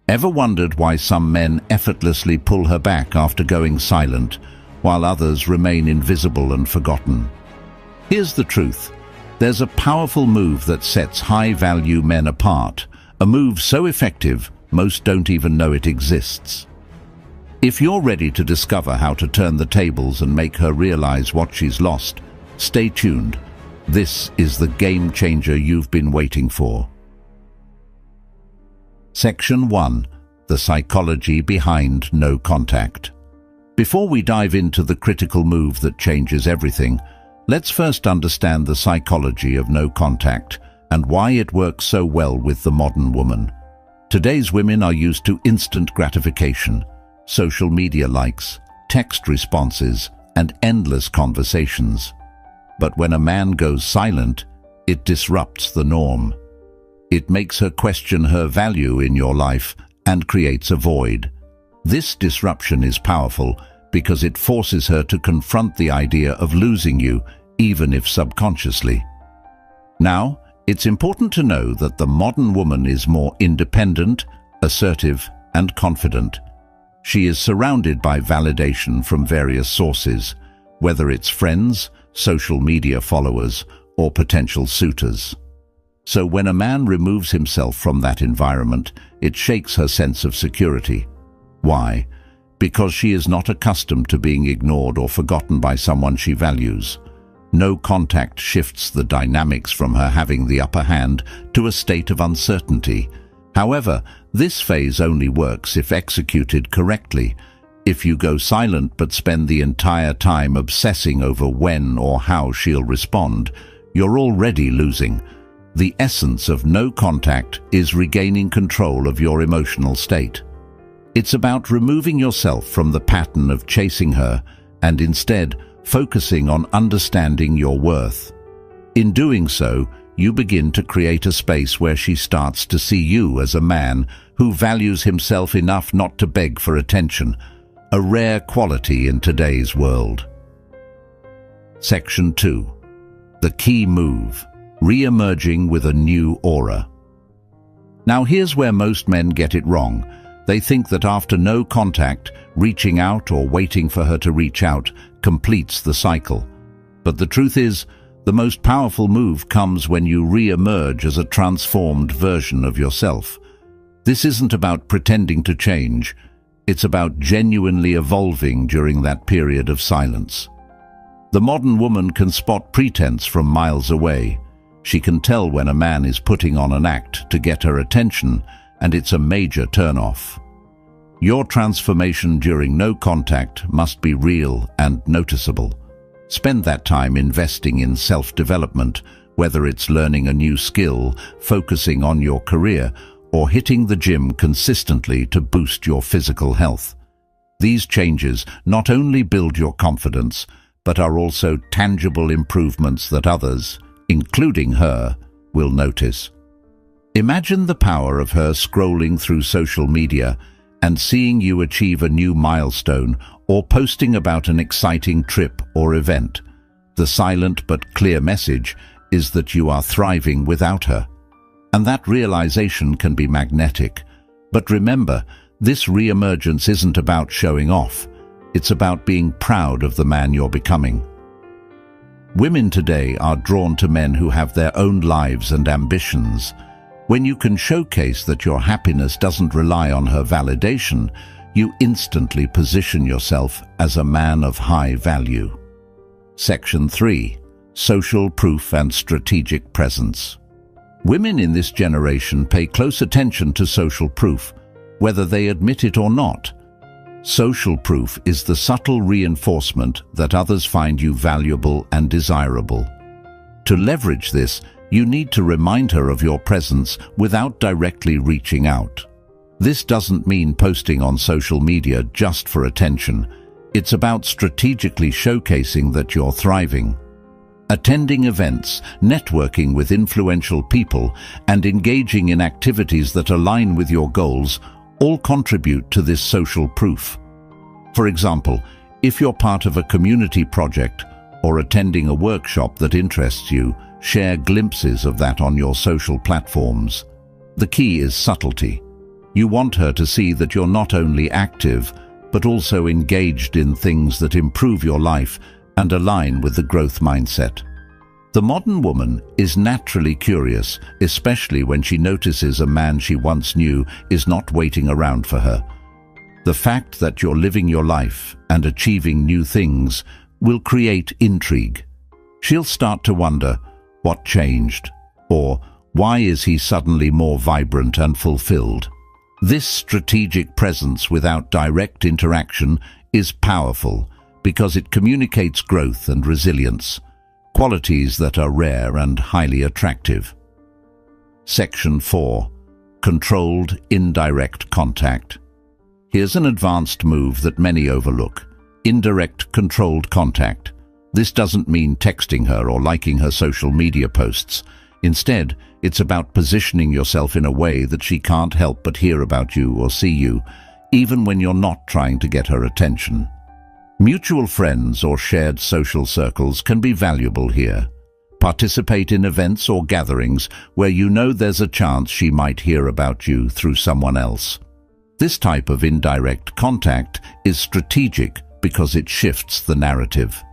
Ever wondered why some men effortlessly pull her back after going silent, while others remain invisible and forgotten? Here's the truth. There's a powerful move that sets high-value men apart, a move so effective most don't even know it exists. If you're ready to discover how to turn the tables and make her realize what she's lost, stay tuned. This is the game changer you've been waiting for. Section 1. The psychology behind no contact. Before we dive into the critical move that changes everything, let's first understand the psychology of no contact and why it works so well with the modern woman. Today's women are used to instant gratification, social media likes, text responses, and endless conversations. But when a man goes silent, it disrupts the norm. It makes her question her value in your life and creates a void. This disruption is powerful because it forces her to confront the idea of losing you, even if subconsciously. Now, it's important to know that the modern woman is more independent, assertive, and confident. She is surrounded by validation from various sources, whether it's friends, social media followers, or potential suitors. So when a man removes himself from that environment, it shakes her sense of security. Why? Because she is not accustomed to being ignored or forgotten by someone she values. No contact shifts the dynamics from her having the upper hand to a state of uncertainty. However, this phase only works if executed correctly. If you go silent but spend the entire time obsessing over when or how she'll respond, you're already losing. The essence of no contact is regaining control of your emotional state. It's about removing yourself from the pattern of chasing her and instead focusing on understanding your worth. In doing so, you begin to create a space where she starts to see you as a man who values himself enough not to beg for attention, a rare quality in today's world. Section 2. The key move. Re-emerging with a new aura. Now here's where most men get it wrong. They think that after no contact, reaching out or waiting for her to reach out completes the cycle. But the truth is, the most powerful move comes when you re-emerge as a transformed version of yourself. This isn't about pretending to change. It's about genuinely evolving during that period of silence. The modern woman can spot pretense from miles away. She can tell when a man is putting on an act to get her attention, and it's a major turn-off. Your transformation during no contact must be real and noticeable. Spend that time investing in self-development, whether it's learning a new skill, focusing on your career, or hitting the gym consistently to boost your physical health. These changes not only build your confidence, but are also tangible improvements that others, including her, will notice. Imagine the power of her scrolling through social media and seeing you achieve a new milestone or posting about an exciting trip or event. The silent but clear message is that you are thriving without her. And that realization can be magnetic. But remember, this re-emergence isn't about showing off. It's about being proud of the man you're becoming. Women today are drawn to men who have their own lives and ambitions. When you can showcase that your happiness doesn't rely on her validation, you instantly position yourself as a man of high value. Section 3. Social proof and strategic presence. Women in this generation pay close attention to social proof, whether they admit it or not. Social proof is the subtle reinforcement that others find you valuable and desirable. To leverage this, you need to remind her of your presence without directly reaching out. This doesn't mean posting on social media just for attention. It's about strategically showcasing that you're thriving. Attending events, networking with influential people, and engaging in activities that align with your goals all contribute to this social proof. For example, if you're part of a community project or attending a workshop that interests you, share glimpses of that on your social platforms. The key is subtlety. You want her to see that you're not only active, but also engaged in things that improve your life and align with the growth mindset. The modern woman is naturally curious, especially when she notices a man she once knew is not waiting around for her. The fact that you're living your life and achieving new things will create intrigue. She'll start to wonder, what changed? Or, why is he suddenly more vibrant and fulfilled? This strategic presence without direct interaction is powerful because it communicates growth and resilience, qualities that are rare and highly attractive. Section 4. Controlled indirect contact. Here's an advanced move that many overlook: indirect controlled contact. This doesn't mean texting her or liking her social media posts. Instead, it's about positioning yourself in a way that she can't help but hear about you or see you, even when you're not trying to get her attention. Mutual friends or shared social circles can be valuable here. Participate in events or gatherings where you know there's a chance she might hear about you through someone else. This type of indirect contact is strategic because it shifts the narrative.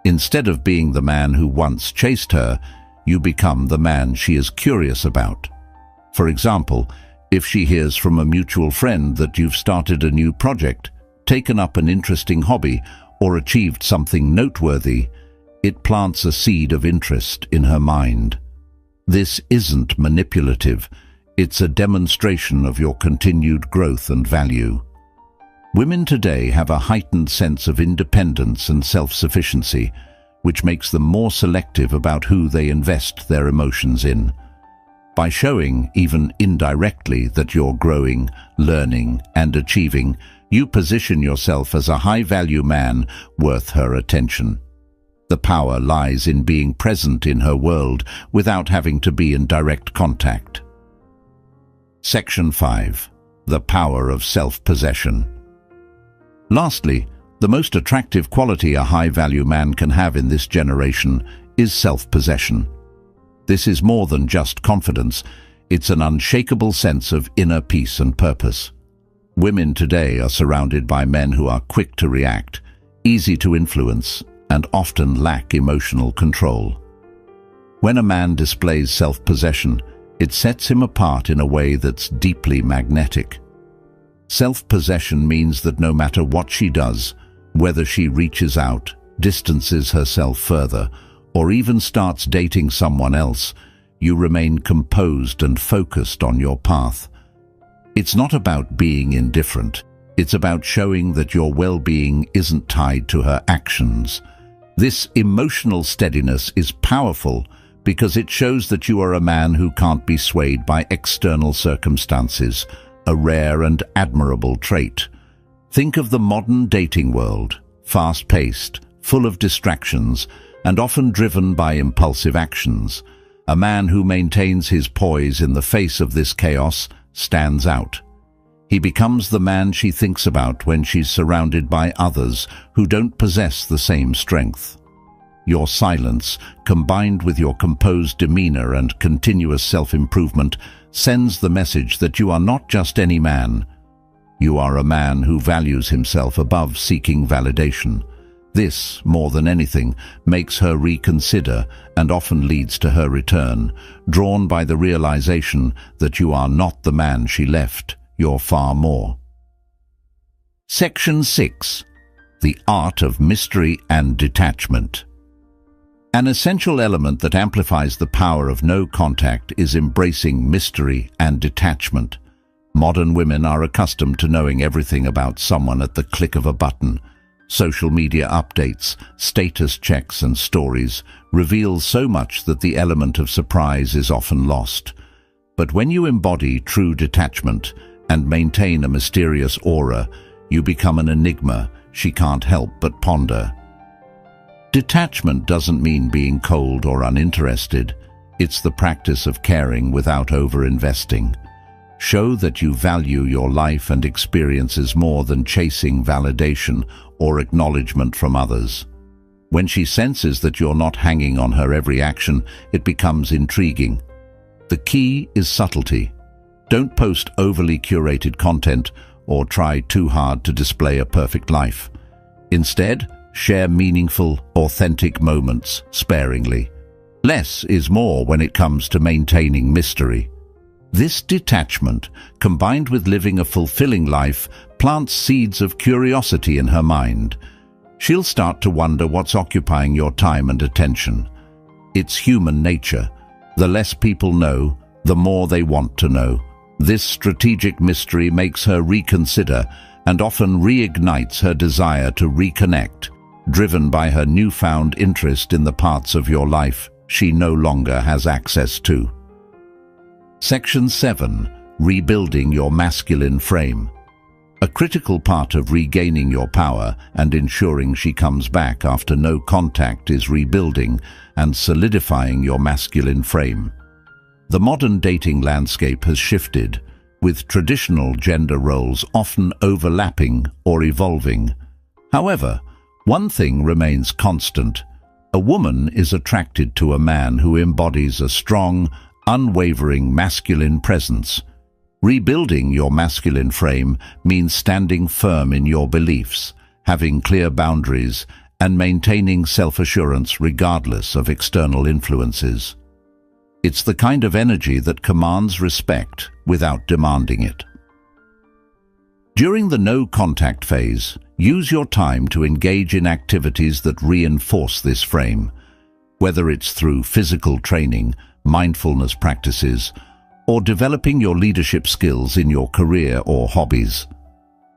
Instead of being the man who once chased her, you become the man she is curious about. For example, if she hears from a mutual friend that you've started a new project, taken up an interesting hobby, or achieved something noteworthy, it plants a seed of interest in her mind. This isn't manipulative. It's a demonstration of your continued growth and value. Women today have a heightened sense of independence and self-sufficiency, which makes them more selective about who they invest their emotions in. By showing, even indirectly, that you're growing, learning, and achieving, you position yourself as a high-value man worth her attention. The power lies in being present in her world without having to be in direct contact. Section 5. The power of self-possession. Lastly, the most attractive quality a high-value man can have in this generation is self-possession. This is more than just confidence. It's an unshakable sense of inner peace and purpose. Women today are surrounded by men who are quick to react, easy to influence, and often lack emotional control. When a man displays self-possession, it sets him apart in a way that's deeply magnetic. Self-possession means that no matter what she does, whether she reaches out, distances herself further, or even starts dating someone else, you remain composed and focused on your path. It's not about being indifferent. It's about showing that your well-being isn't tied to her actions. This emotional steadiness is powerful because it shows that you are a man who can't be swayed by external circumstances, a rare and admirable trait. Think of the modern dating world, fast-paced, full of distractions, and often driven by impulsive actions. A man who maintains his poise in the face of this chaos stands out. He becomes the man she thinks about when she's surrounded by others who don't possess the same strength. Your silence, combined with your composed demeanor and continuous self-improvement, sends the message that you are not just any man. You are a man who values himself above seeking validation. This, more than anything, makes her reconsider and often leads to her return, drawn by the realization that you are not the man she left, you're far more. Section 6. The Art of Mystery and Detachment. An essential element that amplifies the power of no contact is embracing mystery and detachment. Modern women are accustomed to knowing everything about someone at the click of a button. Social media updates, status checks, and stories reveal so much that the element of surprise is often lost. But when you embody true detachment and maintain a mysterious aura, you become an enigma she can't help but ponder. Detachment doesn't mean being cold or uninterested. It's the practice of caring without over-investing. Show that you value your life and experiences more than chasing validation or acknowledgement from others. When she senses that you're not hanging on her every action, it becomes intriguing. The key is subtlety. Don't post overly curated content or try too hard to display a perfect life. Instead, share meaningful, authentic moments sparingly. Less is more when it comes to maintaining mystery. This detachment, combined with living a fulfilling life, plants seeds of curiosity in her mind. She'll start to wonder what's occupying your time and attention. It's human nature. The less people know, the more they want to know. This strategic mystery makes her reconsider and often reignites her desire to reconnect, driven by her newfound interest in the parts of your life she no longer has access to. Section 7. Rebuilding your masculine frame. A critical part of regaining your power and ensuring she comes back after no contact is rebuilding and solidifying your masculine frame. The modern dating landscape has shifted, with traditional gender roles often overlapping or evolving. However, one thing remains constant. A woman is attracted to a man who embodies a strong, unwavering masculine presence. Rebuilding your masculine frame means standing firm in your beliefs, having clear boundaries, and maintaining self-assurance regardless of external influences. It's the kind of energy that commands respect without demanding it. During the no-contact phase, use your time to engage in activities that reinforce this frame, whether it's through physical training, mindfulness practices, or developing your leadership skills in your career or hobbies.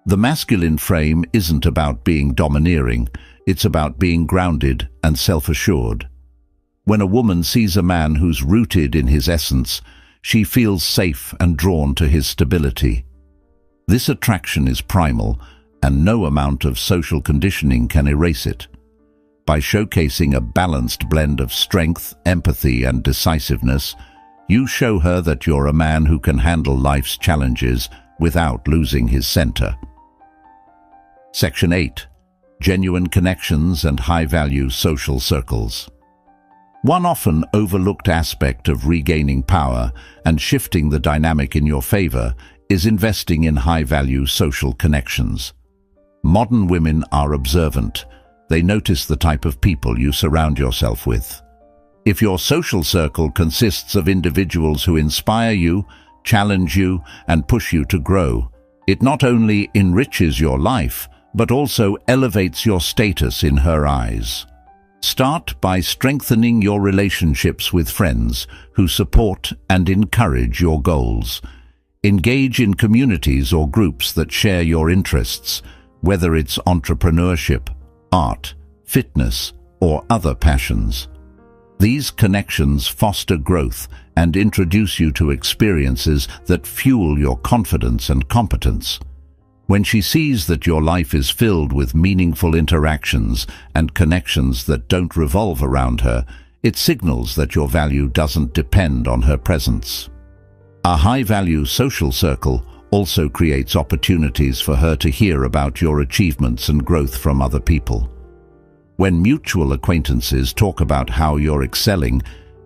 The masculine frame isn't about being domineering, it's about being grounded and self-assured. When a woman sees a man who's rooted in his essence, she feels safe and drawn to his stability. This attraction is primal, and no amount of social conditioning can erase it. By showcasing a balanced blend of strength, empathy, and decisiveness, you show her that you're a man who can handle life's challenges without losing his center. Section 8. Genuine connections and high-value social circles. One often overlooked aspect of regaining power and shifting the dynamic in your favor is investing in high-value social connections. Modern women are observant. They notice the type of people you surround yourself with. If your social circle consists of individuals who inspire you, challenge you, and push you to grow, it not only enriches your life, but also elevates your status in her eyes. Start by strengthening your relationships with friends who support and encourage your goals. Engage in communities or groups that share your interests, whether it's entrepreneurship, art, fitness, or other passions. These connections foster growth and introduce you to experiences that fuel your confidence and competence. When she sees that your life is filled with meaningful interactions and connections that don't revolve around her, it signals that your value doesn't depend on her presence. A high-value social circle also creates opportunities for her to hear about your achievements and growth from other people. When mutual acquaintances talk about how you're excelling,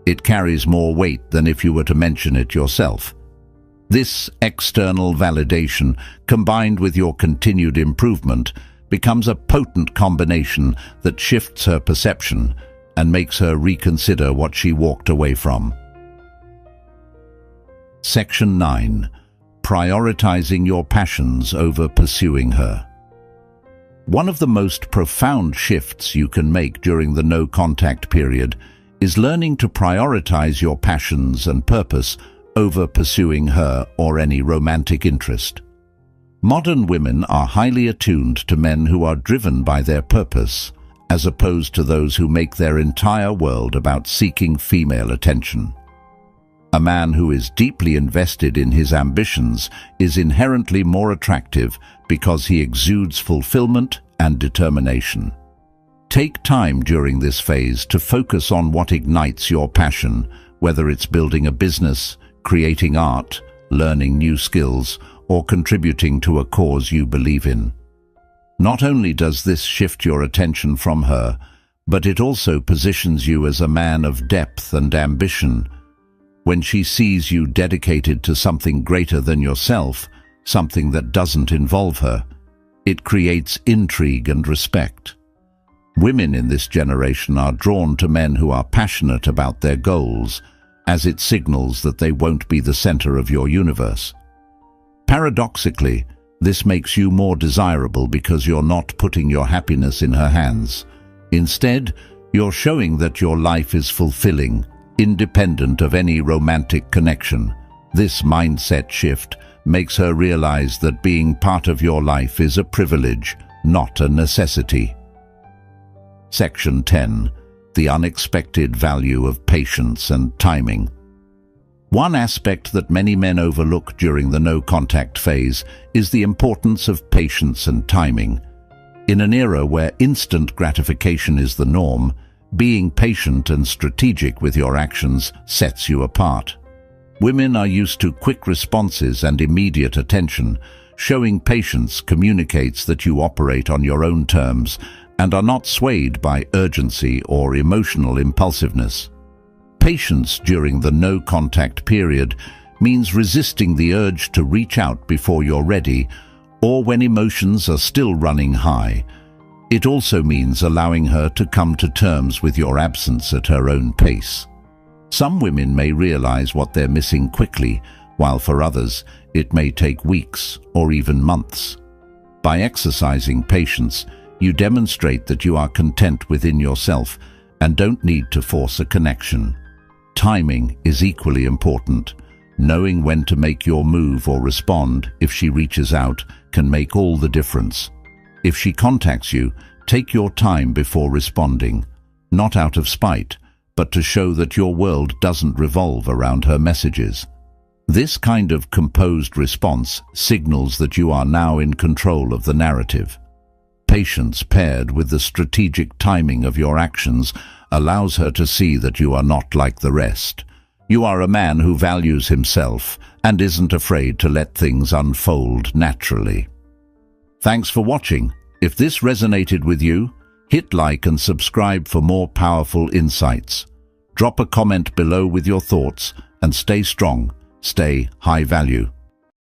it carries more weight than if you were to mention it yourself. This external validation, combined with your continued improvement, becomes a potent combination that shifts her perception and makes her reconsider what she walked away from. Section 9. Prioritizing your passions over pursuing her. One of the most profound shifts you can make during the no-contact period is learning to prioritize your passions and purpose over pursuing her or any romantic interest. Modern women are highly attuned to men who are driven by their purpose, as opposed to those who make their entire world about seeking female attention. A man who is deeply invested in his ambitions is inherently more attractive because he exudes fulfillment and determination. Take time during this phase to focus on what ignites your passion, whether it's building a business, creating art, learning new skills, or contributing to a cause you believe in. Not only does this shift your attention from her, but it also positions you as a man of depth and ambition. When she sees you dedicated to something greater than yourself, something that doesn't involve her, it creates intrigue and respect. Women in this generation are drawn to men who are passionate about their goals, as it signals that they won't be the center of your universe. Paradoxically, this makes you more desirable because you're not putting your happiness in her hands. Instead, you're showing that your life is fulfilling, independent of any romantic connection. This mindset shift makes her realize that being part of your life is a privilege, not a necessity. Section 10. The unexpected value of patience and timing. One aspect that many men overlook during the no-contact phase is the importance of patience and timing. In an era where instant gratification is the norm, being patient and strategic with your actions sets you apart. Women are used to quick responses and immediate attention. Showing patience communicates that you operate on your own terms and are not swayed by urgency or emotional impulsiveness. Patience during the no-contact period means resisting the urge to reach out before you're ready or when emotions are still running high. It also means allowing her to come to terms with your absence at her own pace. Some women may realize what they're missing quickly, while for others, it may take weeks or even months. By exercising patience, you demonstrate that you are content within yourself and don't need to force a connection. Timing is equally important. Knowing when to make your move or respond if she reaches out can make all the difference. If she contacts you, take your time before responding, not out of spite, but to show that your world doesn't revolve around her messages. This kind of composed response signals that you are now in control of the narrative. Patience paired with the strategic timing of your actions allows her to see that you are not like the rest. You are a man who values himself and isn't afraid to let things unfold naturally. Thanks for watching. If this resonated with you, hit like and subscribe for more powerful insights. Drop a comment below with your thoughts and stay strong, stay high value.